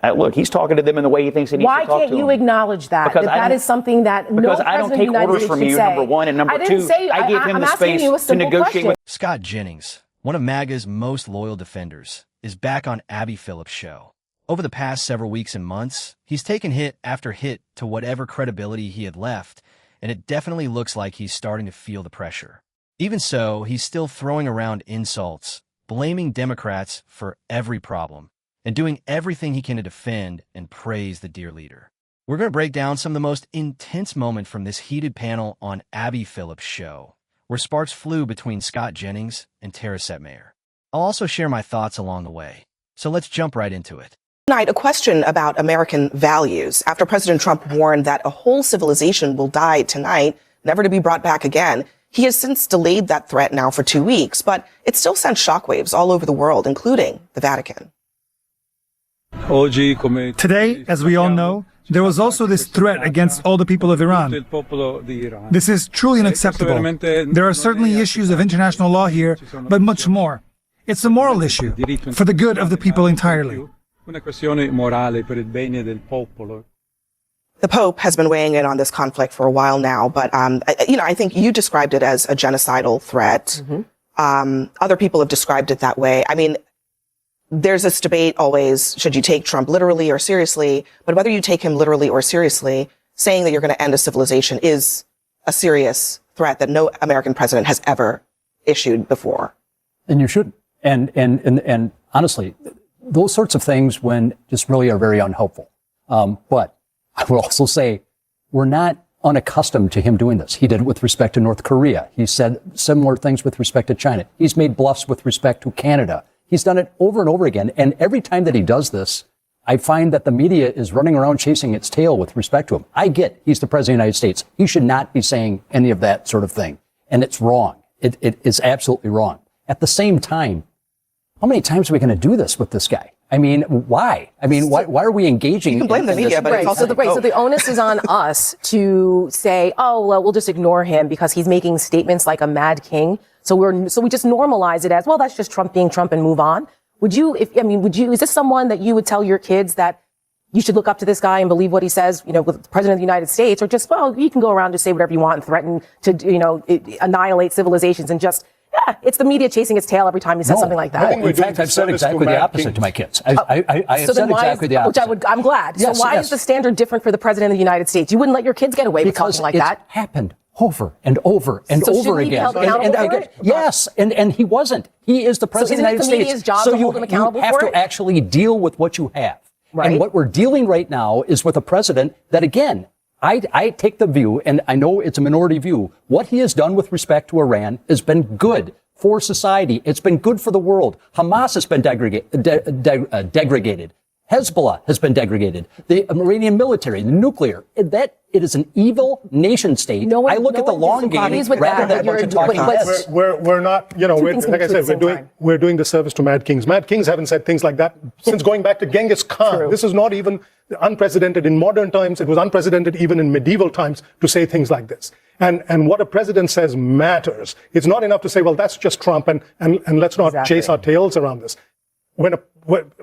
Look, he's talking to them in the way he thinks he needs to talk to them. Why can't you acknowledge that? That is something that no president I don't take orders from you, number one, and number two, I gave him the space to negotiate with. Scott Jennings, one of MAGA's most loyal defenders, is back on Abby Phillips' show. Over the past several weeks and months, he's taken hit after hit to whatever credibility he had left, and it definitely looks like he's starting to feel the pressure. Even so, he's still throwing around insults, blaming Democrats for every problem, and doing everything he can to defend and praise the dear leader. We're going to break down some of the most intense moments from this heated panel on Abby Phillips' show, where sparks flew between Scott Jennings and Tara Setmayer. I'll also share my thoughts along the way. So let's jump right into it. Tonight, a question about American values. After President Trump warned that a whole civilization will die tonight, never to be brought back again, he has since delayed that threat now for 2 weeks, but it still sent shockwaves all over the world, including the Vatican. Today, as we all know, there was also this threat against all the people of Iran. This is truly unacceptable. There are certainly issues of international law here, but much more. It's a moral issue for the good of the people entirely. The Pope has been weighing in on this conflict for a while now, but I think you described it as a genocidal threat. Other people have described it that way. I mean, there's this debate always, should you take Trump literally or seriously? But whether you take him literally or seriously, saying that you're going to end a civilization is a serious threat that no American president has ever issued before. And you shouldn't. And honestly, those sorts of things when just really are very unhelpful. But I would also say we're not unaccustomed to him doing this. He did it with respect to North Korea. He said similar things with respect to China. He's made bluffs with respect to Canada. He's done it over and over again. And every time that he does this, I find that the media is running around chasing its tail with respect to him. I get he's the president of the United States. He should not be saying any of that sort of thing. And it's wrong. It is absolutely wrong. At the same time, how many times are we going to do this with this guy? I mean, why? I mean, why are we engaging? You can blame the media, but it's also so the onus is on us to say, oh, well, we'll just ignore him because he's making statements like a mad king. So we just normalize it as, well, that's just Trump being Trump and move on. Is this someone that you would tell your kids that you should look up to this guy and believe what he says, with the president of the United States, or just, well, you can go around and say whatever you want and threaten to, annihilate civilizations and just, it's the media chasing its tail every time he says something like that. In fact, I've said exactly the opposite to my kids. I have said exactly the opposite. I'm glad. Yes, so why is the standard different for the president of the United States? You wouldn't let your kids get away with something like that? Because it's happened over and over and over again. Yes, and he wasn't. He is the president of the United States. Job so to hold him accountable you have to actually deal with what you have. Right. And what we're dealing right now is with a president that, again, I take the view, and I know it's a minority view, what he has done with respect to Iran has been good for society. It's been good for the world. Hamas has been degraded. Hezbollah has been degraded. The Iranian military, the nuclear, it is an evil nation state. I look at the long game rather than a bunch of talking heads. We're not, like I said, we're doing the service to Mad Kings. Mad Kings haven't said things like that since going back to Genghis Khan. True. This is not even unprecedented in modern times. It was unprecedented even in medieval times to say things like this. And what a president says matters. It's not enough to say, well, that's just Trump and let's not chase our tails around this. When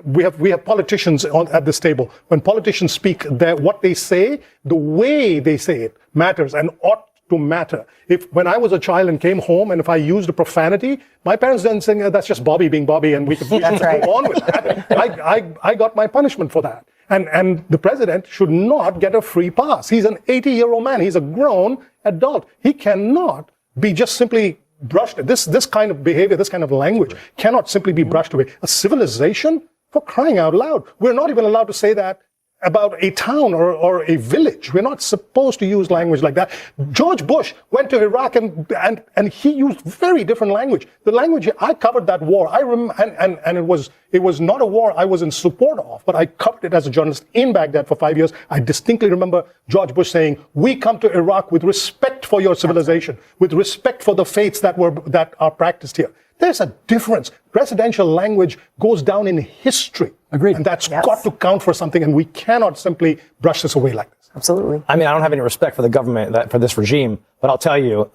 we have politicians at this table. When politicians speak, what they say, the way they say it matters and ought to matter. When I was a child and came home and if I used a profanity, my parents didn't say, that's just Bobby being Bobby and we could go on with that. I got my punishment for that. And the president should not get a free pass. He's an 80-year-old man. He's a grown adult. He cannot be just simply brushed. This kind of behavior, this kind of language cannot simply be brushed away. A civilization? For crying out loud. We're not even allowed to say that about a town or a village. We're not supposed to use language like that. George Bush went to Iraq and he used very different language. The language, I covered that war. And it was not a war I was in support of, but I covered it as a journalist in Baghdad for 5 years. I distinctly remember George Bush saying, we come to Iraq with respect for your civilization, with respect for the faiths that are practiced here. There's a difference. Presidential language goes down in history. Agreed. And that's got to count for something, and we cannot simply brush this away like this. Absolutely. I mean, I don't have any respect for the government, for this regime, but I'll tell you,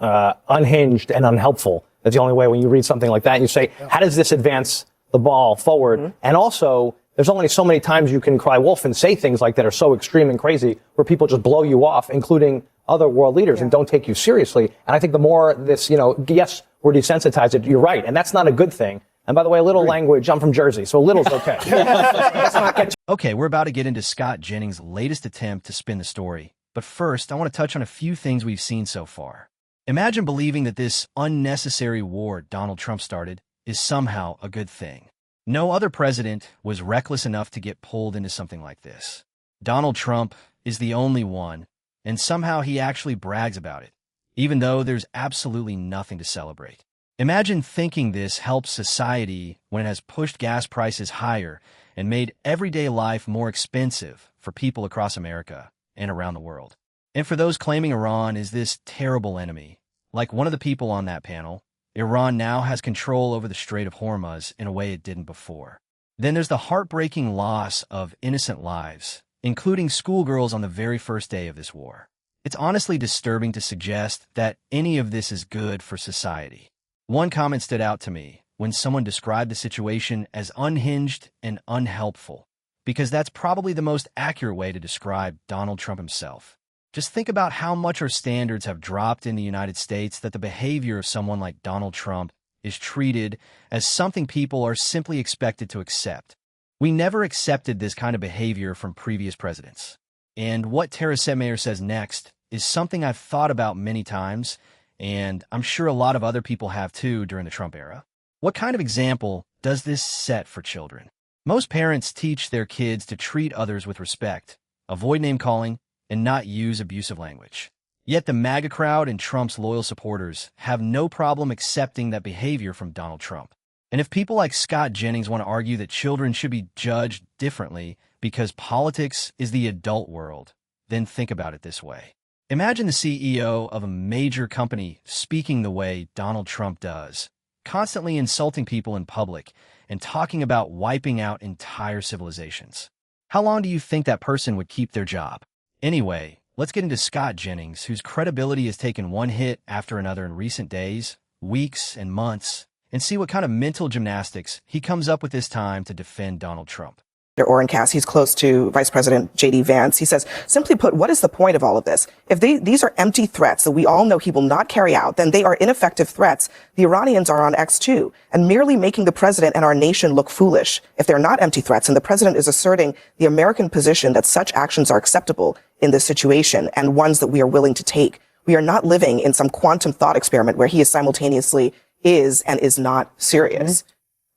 unhinged and unhelpful. That's the only way when you read something like that and you say, how does this advance the ball forward? Mm-hmm. And also, There's only so many times you can cry wolf and say things like that are so extreme and crazy where people just blow you off, including other world leaders, and don't take you seriously. And I think the more this, yes, we're desensitized, you're right. And that's not a good thing. And by the way, a little language, I'm from Jersey, so a little's okay. Okay, we're about to get into Scott Jennings' latest attempt to spin the story. But first, I want to touch on a few things we've seen so far. Imagine believing that this unnecessary war Donald Trump started is somehow a good thing. No other president was reckless enough to get pulled into something like this. Donald Trump is the only one, and somehow he actually brags about it, even though there's absolutely nothing to celebrate. Imagine thinking this helps society when it has pushed gas prices higher and made everyday life more expensive for people across America and around the world. And for those claiming Iran is this terrible enemy, like one of the people on that panel, Iran now has control over the Strait of Hormuz in a way it didn't before. Then there's the heartbreaking loss of innocent lives, including schoolgirls on the very first day of this war. It's honestly disturbing to suggest that any of this is good for society. One comment stood out to me when someone described the situation as unhinged and unhelpful, because that's probably the most accurate way to describe Donald Trump himself. Just think about how much our standards have dropped in the United States that the behavior of someone like Donald Trump is treated as something people are simply expected to accept. We never accepted this kind of behavior from previous presidents. And what Tara Setmayer says next is something I've thought about many times, and I'm sure a lot of other people have too during the Trump era. What kind of example does this set for children? Most parents teach their kids to treat others with respect, avoid name-calling, and not use abusive language. Yet the MAGA crowd and Trump's loyal supporters have no problem accepting that behavior from Donald Trump. And if people like Scott Jennings want to argue that children should be judged differently because politics is the adult world, then think about it this way. Imagine the CEO of a major company speaking the way Donald Trump does, constantly insulting people in public and talking about wiping out entire civilizations. How long do you think that person would keep their job? Anyway, let's get into Scott Jennings, whose credibility has taken one hit after another in recent days, weeks, and months, and see what kind of mental gymnastics he comes up with this time to defend Donald Trump. Orencast, he's close to Vice President J.D. Vance. He says, simply put, what is the point of all of this? If these are empty threats that we all know he will not carry out, then they are ineffective threats. The Iranians are on X too, and merely making the president and our nation look foolish. If they're not empty threats, and the president is asserting the American position that such actions are acceptable in this situation and ones that we are willing to take, we are not living in some quantum thought experiment where he is simultaneously is and is not serious.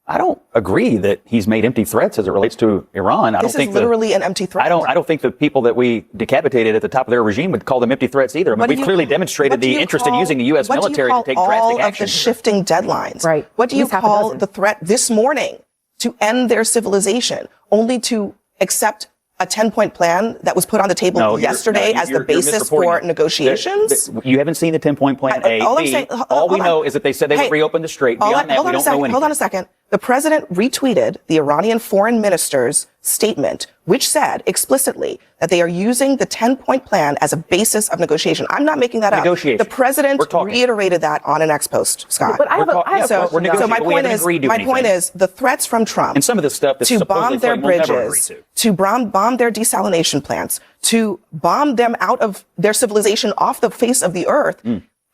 I don't agree that he's made empty threats as it relates to Iran. I don't think literally an empty threat. I don't think the people that we decapitated at the top of their regime would call them empty threats either. I mean, we've clearly demonstrated the interest in using the U.S. military to take drastic action. All of the shifting deadlines. Right. What do you call the threat this morning to end their civilization, only to accept a 10-point plan that was put on the table yesterday as the basis for negotiations? You haven't seen the 10-point plan. All we know is that they said they would reopen the strait. Beyond that, we don't know anything. Hold on a second. The president retweeted the Iranian foreign minister's statement, which said explicitly that they are using the 10-point plan as a basis of negotiation. I'm not making that up. The president reiterated that on an X post, Scott. But I have a so my point is the threats from Trump and some of the stuff that's to bomb their bridges, to bomb their desalination plants, to bomb them out of their civilization off the face of the earth.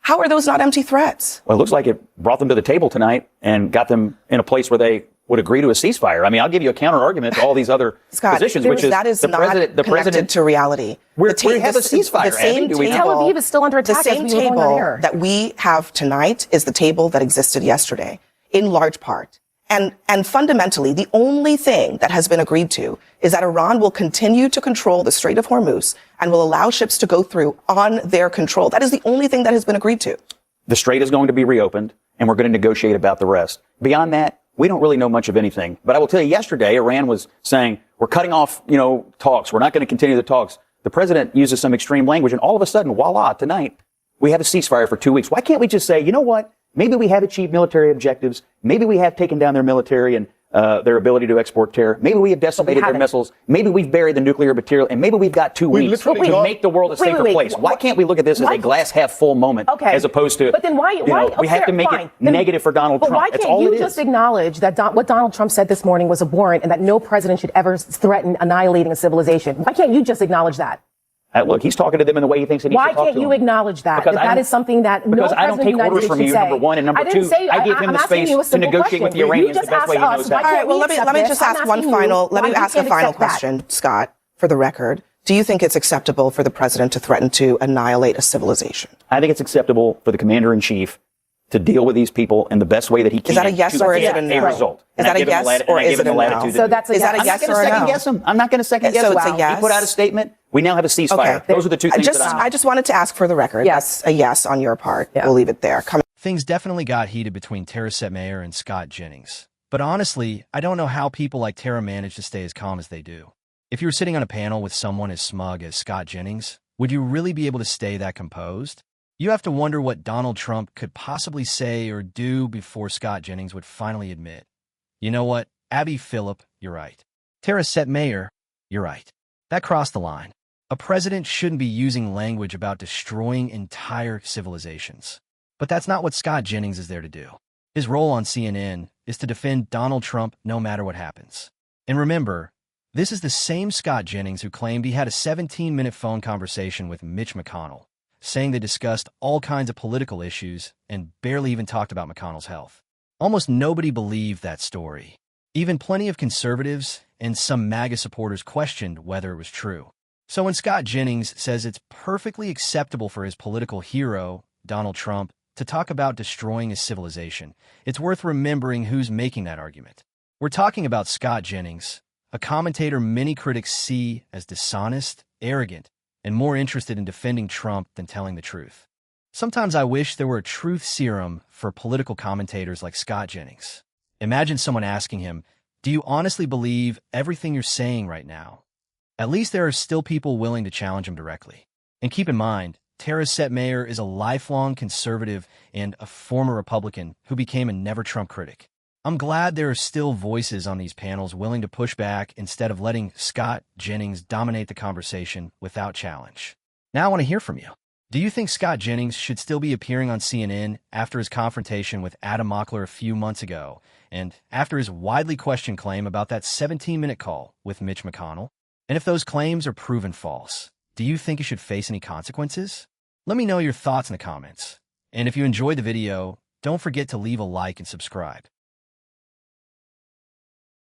How are those not empty threats? Well, it looks like it brought them to the table tonight and got them in a place where they would agree to a ceasefire. I mean, I'll give you a counter argument to all these other positions, which is that is not connected to reality. We have a ceasefire. Tel Aviv is still under attack. The same table that we have tonight is the table that existed yesterday, in large part. And fundamentally, the only thing that has been agreed to is that Iran will continue to control the Strait of Hormuz and will allow ships to go through on their control. That is the only thing that has been agreed to. The strait is going to be reopened, and we're going to negotiate about the rest. Beyond that, we don't really know much of anything. But I will tell you, yesterday, Iran was saying, we're cutting off, talks. We're not going to continue the talks. The president uses some extreme language, and all of a sudden, voila, tonight, we have a ceasefire for 2 weeks. Why can't we just say, you know what? Maybe we have achieved military objectives. Maybe we have taken down their military and their ability to export terror. Maybe we have decimated their missiles. Maybe we've buried the nuclear material, and maybe we've got 2 weeks to make the world a safer place. Why can't we look at this as a glass half full moment, as opposed to? But then why we have to make it negative for Donald Trump. Why can't you just acknowledge that what Donald Trump said this morning was abhorrent, and that no president should ever threaten annihilating a civilization? Why can't you just acknowledge that? Look, he's talking to them in the way he thinks he needs to talk to them. Why can't you acknowledge that? That is something that no president I don't take orders from you, number one, and number two, I gave him the space to negotiate with the Iranians the best way he knows how. All right, well, let me just ask a final question, Scott, for the record. Do you think it's acceptable for the president to threaten to annihilate a civilization? I think it's acceptable for the commander-in-chief to deal with these people in the best way that he can. Is that a yes or is it a no? Result. Is that a yes or is it a no? So that's a yes. Is that a yes or a no? I'm not going to second guess him. So it's a yes. He put out a statement. We now have a ceasefire. Okay. Those are the two things I just wanted to ask for the record. Yes. That's a yes on your part. Yeah. We'll leave it there. Things definitely got heated between Tara Setmayer and Scott Jennings. But honestly, I don't know how people like Tara manage to stay as calm as they do. If you were sitting on a panel with someone as smug as Scott Jennings, would you really be able to stay that composed? You have to wonder what Donald Trump could possibly say or do before Scott Jennings would finally admit, you know what, Abby Phillip, you're right. Tara Setmayer, you're right. That crossed the line. A president shouldn't be using language about destroying entire civilizations. But that's not what Scott Jennings is there to do. His role on CNN is to defend Donald Trump no matter what happens. And remember, this is the same Scott Jennings who claimed he had a 17-minute phone conversation with Mitch McConnell, saying they discussed all kinds of political issues and barely even talked about McConnell's health. Almost nobody believed that story. Even plenty of conservatives and some MAGA supporters questioned whether it was true. So when Scott Jennings says it's perfectly acceptable for his political hero, Donald Trump, to talk about destroying his civilization, it's worth remembering who's making that argument. We're talking about Scott Jennings, a commentator many critics see as dishonest, arrogant, and more interested in defending Trump than telling the truth. Sometimes I wish there were a truth serum for political commentators like Scott Jennings. Imagine someone asking him, do you honestly believe everything you're saying right now? At least there are still people willing to challenge him directly. And keep in mind, Tara Setmayer is a lifelong conservative and a former Republican who became a never-Trump critic. I'm glad there are still voices on these panels willing to push back instead of letting Scott Jennings dominate the conversation without challenge. Now I want to hear from you. Do you think Scott Jennings should still be appearing on CNN after his confrontation with Adam Mockler a few months ago and after his widely questioned claim about that 17-minute call with Mitch McConnell? And if those claims are proven false, do you think he should face any consequences? Let me know your thoughts in the comments. And if you enjoyed the video, don't forget to leave a like and subscribe.